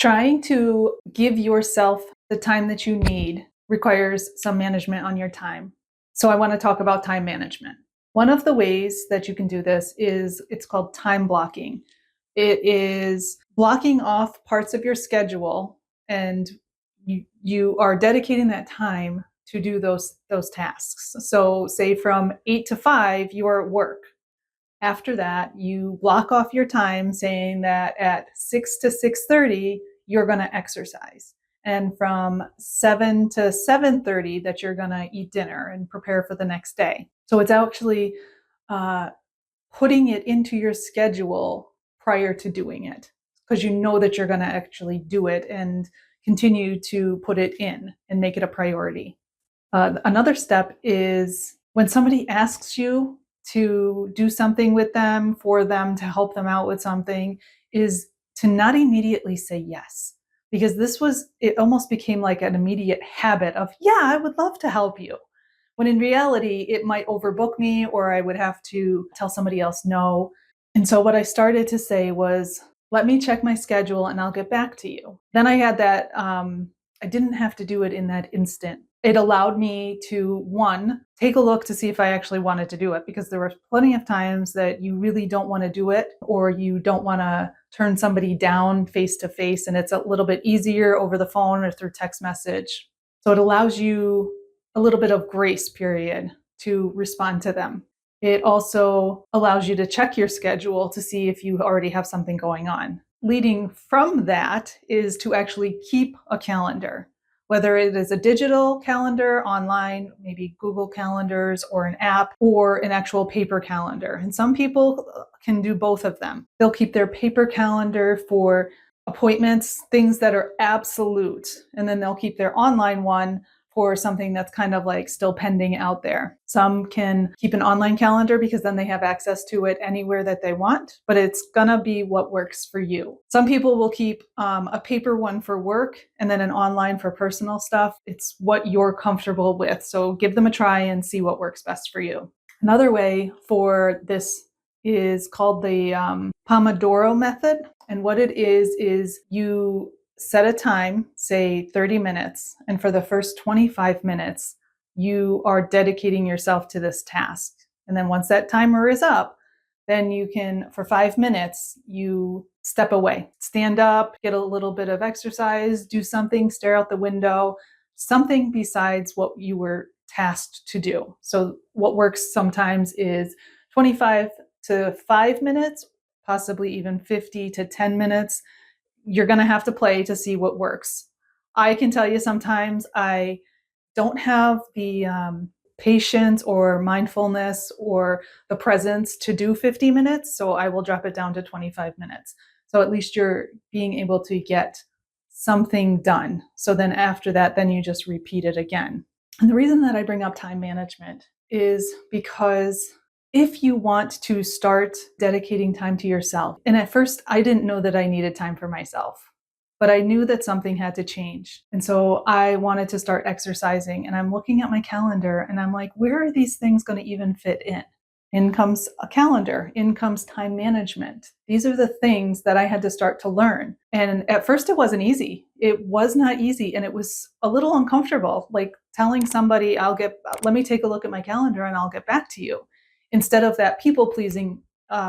Trying to give yourself the time that you need requires some management on your time. So I want to talk about time management. One of the ways that you can do this is it's called time blocking. It is blocking off parts of your schedule and you are dedicating that time to do those tasks. So say from 8 to 5 you are at work. After that, you block off your time saying that at 6 to 6:30 you're going to exercise. And from 7 to 7:30 that you're going to eat dinner and prepare for the next day. So it's actually uh, putting it into your schedule prior to doing it because you know that you're going to actually do it and continue to put it in and make it a priority. Another step is when somebody asks you to do something with them, for them, to help them out with something, is to not immediately say yes. Because it almost became like an immediate habit of, yeah, I would love to help you. When in reality, it might overbook me or I would have to tell somebody else no. And so what I started to say was, let me check my schedule and I'll get back to you. Then I had that, I didn't have to do it in that instant. It allowed me to, one, take a look to see if I actually wanted to do it, because there were plenty of times that you really don't want to do it or you don't want to turn somebody down face to face, and it's a little bit easier over the phone or through text message. So it allows you a little bit of grace period to respond to them. It also allows you to check your schedule to see if you already have something going on. Leading from that is to actually keep a calendar, whether it is a digital calendar online, maybe Google Calendars or an app, or an actual paper calendar. And some people can do both of them. They'll keep their paper calendar for appointments, things that are absolute, and then they'll keep their online one for something that's kind of like still pending out there. Some can keep an online calendar because then they have access to it anywhere that they want, but it's gonna be what works for you. Some people will keep a paper one for work and then an online for personal stuff. It's what you're comfortable with. So give them a try and see what works best for you. Another way for this is called the Pomodoro method. And what it is you set a time, say 30 minutes, and for the first 25 minutes, you are dedicating yourself to this task. And then once that timer is up, then you can, for 5 minutes, you step away, stand up, get a little bit of exercise, do something, stare out the window, something besides what you were tasked to do. So what works sometimes is 25 to 5 minutes, possibly even 50 to 10 minutes. You're going to have to play to see what works. I can tell you sometimes I don't have the patience or mindfulness or the presence to do 50 minutes, so I will drop it down to 25 minutes. So at least you're being able to get something done. So then after that, then you just repeat it again. And the reason that I bring up time management is because if you want to start dedicating time to yourself, and at first I didn't know that I needed time for myself, but I knew that something had to change. And so I wanted to start exercising, and I'm looking at my calendar and I'm like, where are these things going to even fit in? In comes a calendar, in comes time management. These are the things that I had to start to learn. And at first it wasn't easy. It was not easy. And it was a little uncomfortable, like telling somebody, let me take a look at my calendar and I'll get back to you, instead of that people-pleasing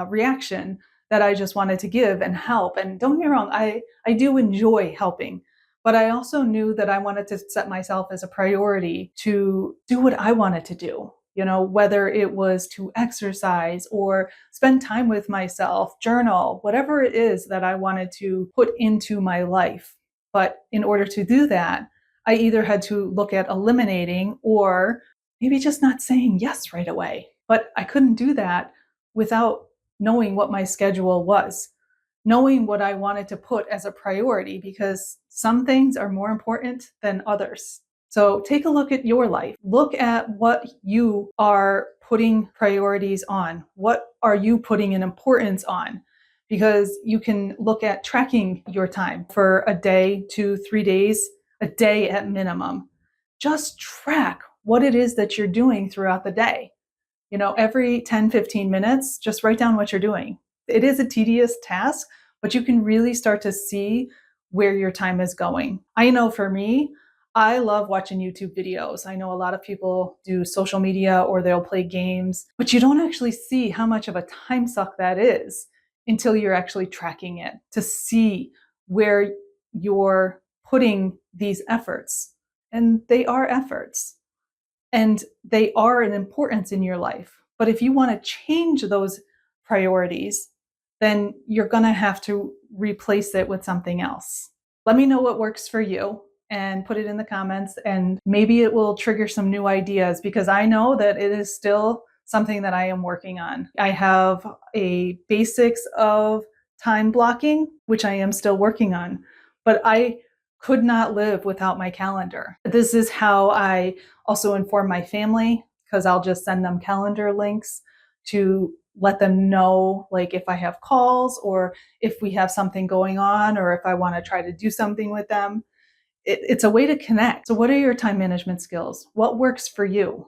reaction that I just wanted to give and help. And don't get me wrong, I do enjoy helping, but I also knew that I wanted to set myself as a priority to do what I wanted to do, whether it was to exercise or spend time with myself, journal, whatever it is that I wanted to put into my life. But in order to do that, I either had to look at eliminating or maybe just not saying yes right away. But I couldn't do that without knowing what my schedule was, knowing what I wanted to put as a priority, because some things are more important than others. So take a look at your life. Look at what you are putting priorities on. What are you putting an importance on? Because you can look at tracking your time for a day, 2, 3 days, a day at minimum. Just track what it is that you're doing throughout the day. Every 10, 15 minutes, just write down what you're doing. It is a tedious task, but you can really start to see where your time is going. I know for me, I love watching YouTube videos. I know a lot of people do social media or they'll play games, but you don't actually see how much of a time suck that is until you're actually tracking it to see where you're putting these efforts. And they are efforts and they are an importance in your life. But if you want to change those priorities, then you're going to have to replace it with something else. Let me know what works for you and put it in the comments, and maybe it will trigger some new ideas because I know that it is still something that I am working on. I have a basics of time blocking, which I am still working on, but I could not live without my calendar. This is how I also inform my family, because I'll just send them calendar links to let them know, like if I have calls or if we have something going on or if I want to try to do something with them. It's a way to connect. So what are your time management skills? What works for you?